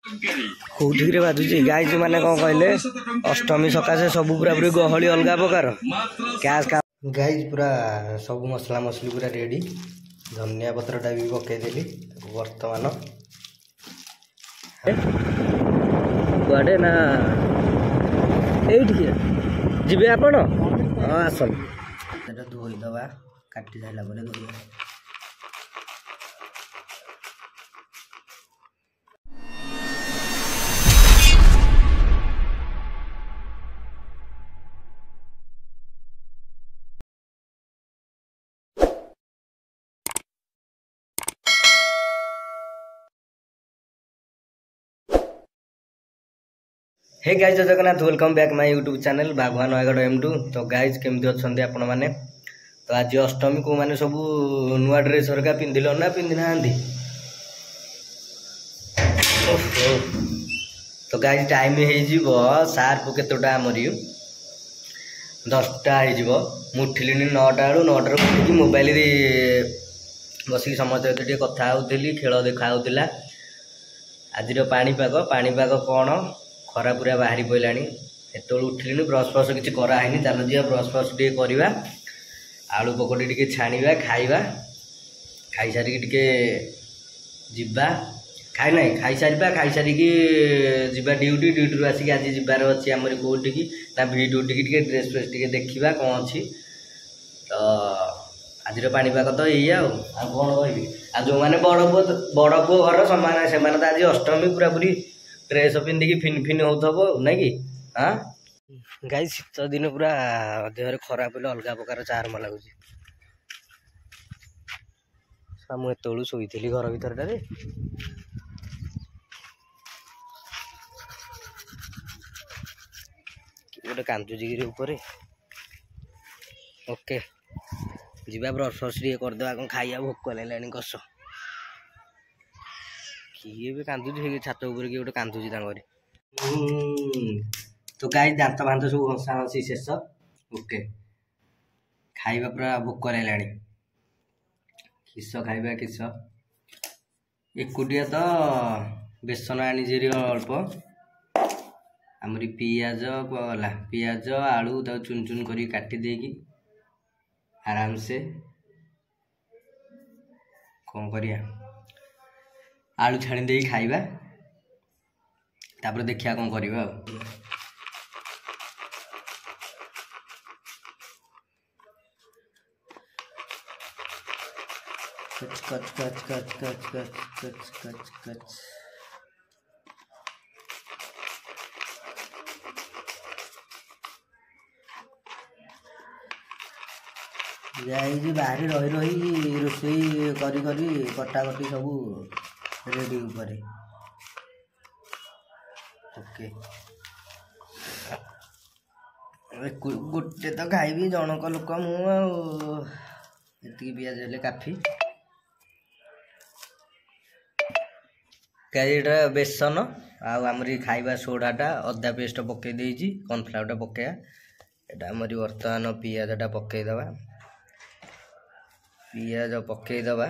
कौटिक बाजुची गाई मैंने कौन कहले अष्टमी सकाशे सब पूरा पूरी गहली अलग प्रकार कैश गाई पूरा सब मसला मसली पूरा रेडी धनिया पत्रटा भी पकईदेली बर्तमान कुआडे ना ये जीवे आपण हाँ आसन धोईदवा काटी सारा धोई हे गाइज जय Jagannath welcome back my YouTube channel बाघवा नयगढ़ M2। तो गाइज केमती अच्छा आपण मैंने तो आज अष्टमी को मैंने सब नुआ ड्रेस हरका पिंधिल ना पिंधि ना तो गाइज टाइम हो सार्प केतोटा आमरी 10टा हो मुठिली 9टा बेलू 9टार उठिकी मोबाइल बसिक समस्त कथा होती खेल देखा होता आज पाणीपाग कौन खरा पूरा बाहरी पड़ा एत उठिली ब्रश फ्रश किसी कराई चल जी ब्रश फ्रश टे करवा आलू पकोड़ी टे छाणा खाଇବା खाई सारिकी टे जीवा खाई ना खाई सारिकी जीवा ड्यूटी ड्यूटी आसिक आज जीवार अच्छी आमरी कौटिकी ना भिडियो टे ड्रेस फ्रेस टे देखा कौन अच्छी तो आज पाणीपाग तो यही कौन कहि जो मैंने बड़ पु घर से आज अष्टमी पूरा पूरी ड्रेस पिंधिकी फिन फिन हो ना कि हाँ गाई शीत दिन पूरा देह खरा पड़े अलग प्रकार चार्म लगुच मुझे शोली घर भर गोटे कांदुचिगिरी ओके जीवा ब्रश फ्रश टे करदे कौन खाइया भोक लगे कष किए भी कांदुची छात उपर किए गोटे कांदुची तो गाई दांत भांत सब हंसा हंसी शेष ओके खाइबा पूरा भोक लगा किस खाइबा किस एकुटिया तो बेसन आनी अल्प आमरी पियाज गला पियाज आलू चुन चुन कर काटी देकी आराम से कौन करिया आलू छाणी दे खाइबा तापर देखिया कौन करवा कच कच कच कच कच कच कच कच कच जाई बाहर रही रही रोषेई करी करी कटाकटी सब रेडी ऊपर ओके गोटे तो खाइबी जनक लोक मुझे पियाज हेले काफी कईटा बेसन आमरी खाइबा सोडाटा अदा पेस्ट पकई देजी कॉर्नफ्लावरटा पकया एटा आमरी बर्तमान पियाजटा पकईदबा पियाज पकईदबा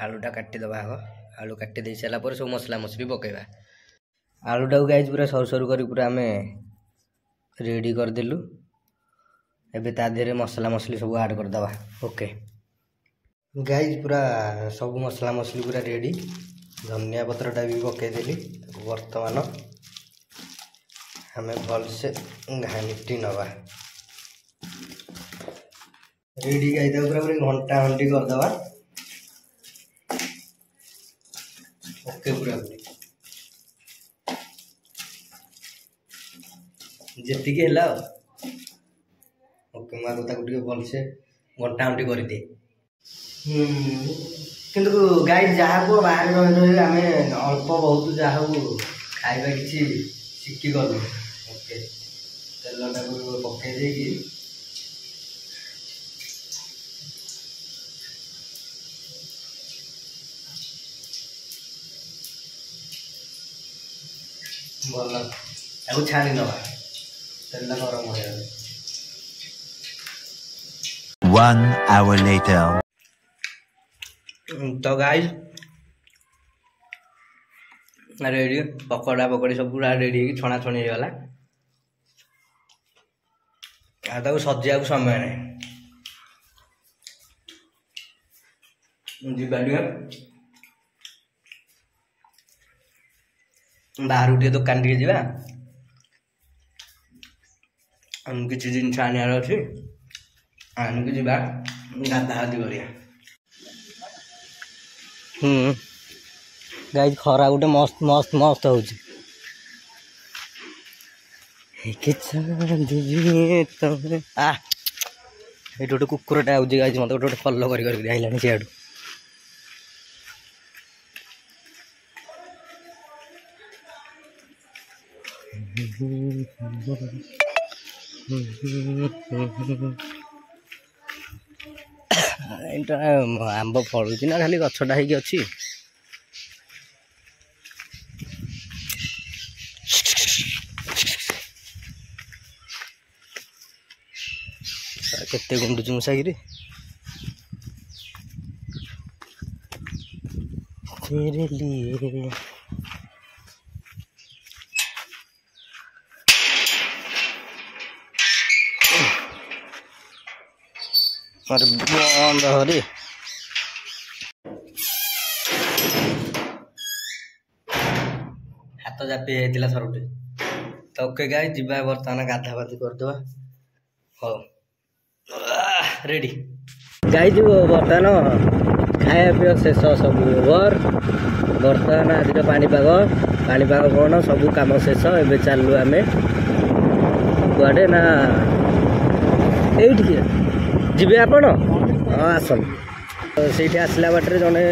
आलूटा काटिदबा आग आलू काटी दे सारापर सब मसला मसली पकईबा आलूटा गाइज पूरा सरू सरू कर पूरा आम रेडी करदेलु एबे ता देहरे मसला मसली सब ऐड करदबा ओके गाइज पूरा सब मसला मसली पूरा रेडी धनिया पत्रटा भी पकईदेली बर्तमान आम भलसे घाटी नवा रेडी गाइदा पूरा पूरी घंटा घंटी करदबा ओके पूरा पूरी जी है ओके मुझे भलसे घंटा घंटी कर दे किंतु गाई जहाँ को बाहर रही आम अल्प बहुत जहाँ खाइबा किसी शिखी गलु ओके तेलटा पकई देगी भल छाणी नवा तेल गरम हो 1 hour later तो गाइस रेडी पकड़ा पकड़ी सब पूरा रेडी हो छणा छणी होगा सजा समय नहीं जी बाहर टे दुकान टे जा किसी जिन आनार अच्छी आनिक जा गाधागाधि करिया गाइस खरा गोटे मस्त मस्त मस्त हो गोटे कुकुरटा आउज गाइस मत गोटे फलो कर आइलानी सियाड़ू आंब फलुची ना खाली गछटा है अच्छी केते गुंडुची मुसागिरी तेरे लिए बंद हरी हाथ चापी जाइला थरुटे तो ओके गाई जीवा बर्तमान गाधागाधि करदे हाँ रेडी गाई बर्तमान खाया पीया शेष सब ओवर बर्तमान आज पाणीपाग कौन सब कम शेष ए चलू आम कुआडे ना ये जीवे आपण हाँ आसन से आसला बाटर जड़े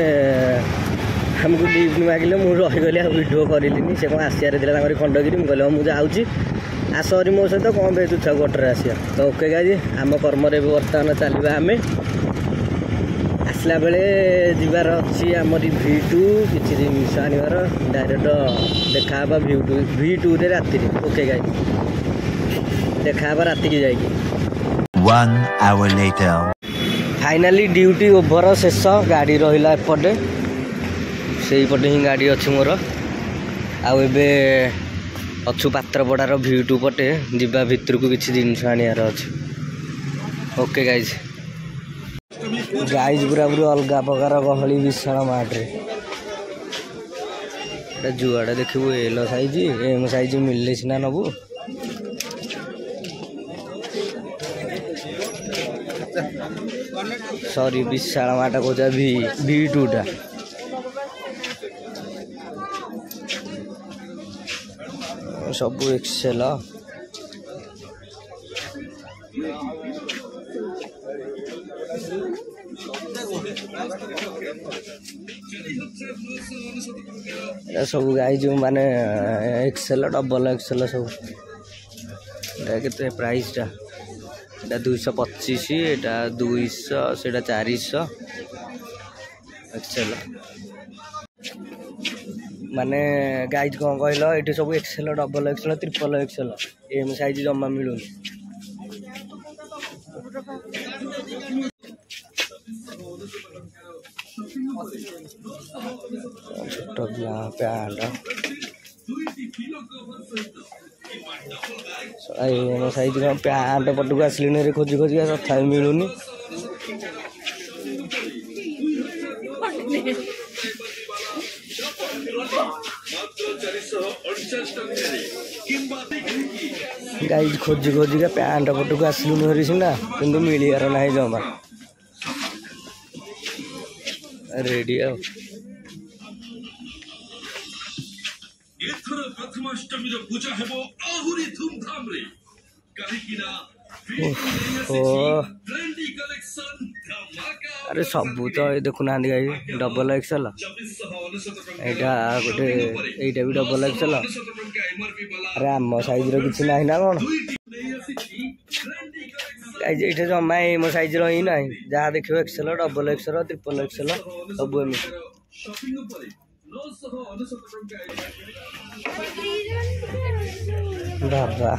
आमको लिफ्ट मागिले मुझे रहीगली भिडियो करनी से कौन आसार थी खंडगिरी मुझे मुझे जाऊँगी आसरी मो सहित कौन पे तुच्छा गटर आसिया तो ओके गाजी आम कर्म बर्तमान चलवा आम आसला बेले जीवार अच्छी आमरी V2 किसी जिनस आनबार डायरेक्ट देखा V2 रे राति ओके गाई देखा राति की जाएगी 1 hour later finally duty over शेष गाड़ी रहा एपटे से पटे ही गाड़ी अच्छी मोर आबे अच्छु पात्रपड़ार V2 पटे जीवा भितर को किसी जिनस आनियार अच्छे ओके गाइज पूरा पूरी अलग प्रकार गहली विशाल मार्टे जुआड़ा देखू एल साइज एम साइज मिलले सीना नबू सॉरी विशाल मार्टा कौचा V2 टा सब एक्सेल सब गाई जो माने एक्सेल डबल एक्सेल सब के प्राइस टा 225 एटा 200 सेटा 400 एक्सेल माने गाइज कौन कहल ये सब XL double XL triple XL M size जमा मिलून छोट पैंट एम साइज पैंट पटक आसली खोजी खोजी तथा मिलूनी गाइज खोजी खोजिका पैंट पटक आसलुन हरी सीना कि मिलियार ना जमा रेडी अरे सबू तो ये देखुना गाई डबल एक्सेल एटा गोटे एटा भी डबल एक्सेल अरे आम साइज किसी ना ना कौन ये जमा एम साइज रही ना जहाँ देखो XL double XL triple Excel सब एम बाबा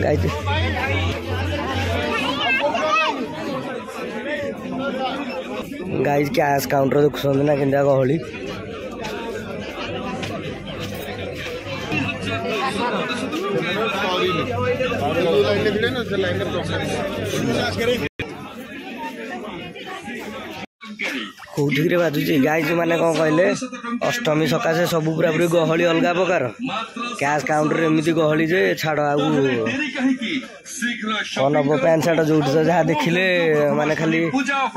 गाइस गाइज कैश काउंटर देखुं ना केन्दा गहली कौटिक बाजुची गाइज मैंने कौन कहले अष्टमी सकाशे सब पूरा पूरी गहली अलग प्रकार कैश काउंटर एमती गहली जे छाड़ कौन हम पैंट सार्ट जो जहाँ देखिले माने खाली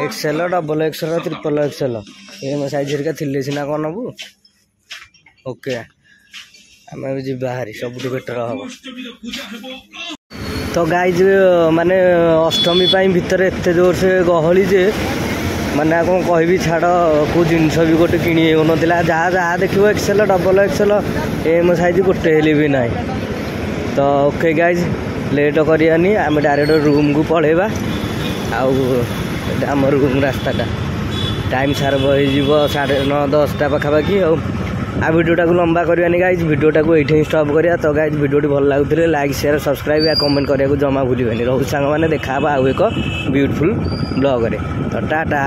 XL double XL triple XL M size हरिका थिले सीना कौन नबू ओके आम जी बाहरी सब बेटर हम तो गाइज माने अष्टमी भितर एत जोर से गहली जे माने कौन कहि छाड़ को जिनस भी गोटे कि होना जहाँ जहाँ देखो XL double XL M size गोटे हेले भी ना तो ओके गाइज लेट करानी आम डायरेक्ट रूम को पलैबा आम रूम रास्ताटा टाइम सार हो 9:30 पाखापाखि आ वीडियोटा को लंबा करवानी गाइज वीडियोटा को ये स्टॉप करिया तो गाइज वीडियोटी भल लगुले लाइक शेयर सब्सक्राइब या कमेंट करने को जमा भूलिए रोहु सांग मैंने देखा आउ एक ब्यूटीफुल ब्लॉग रे तो टाटा।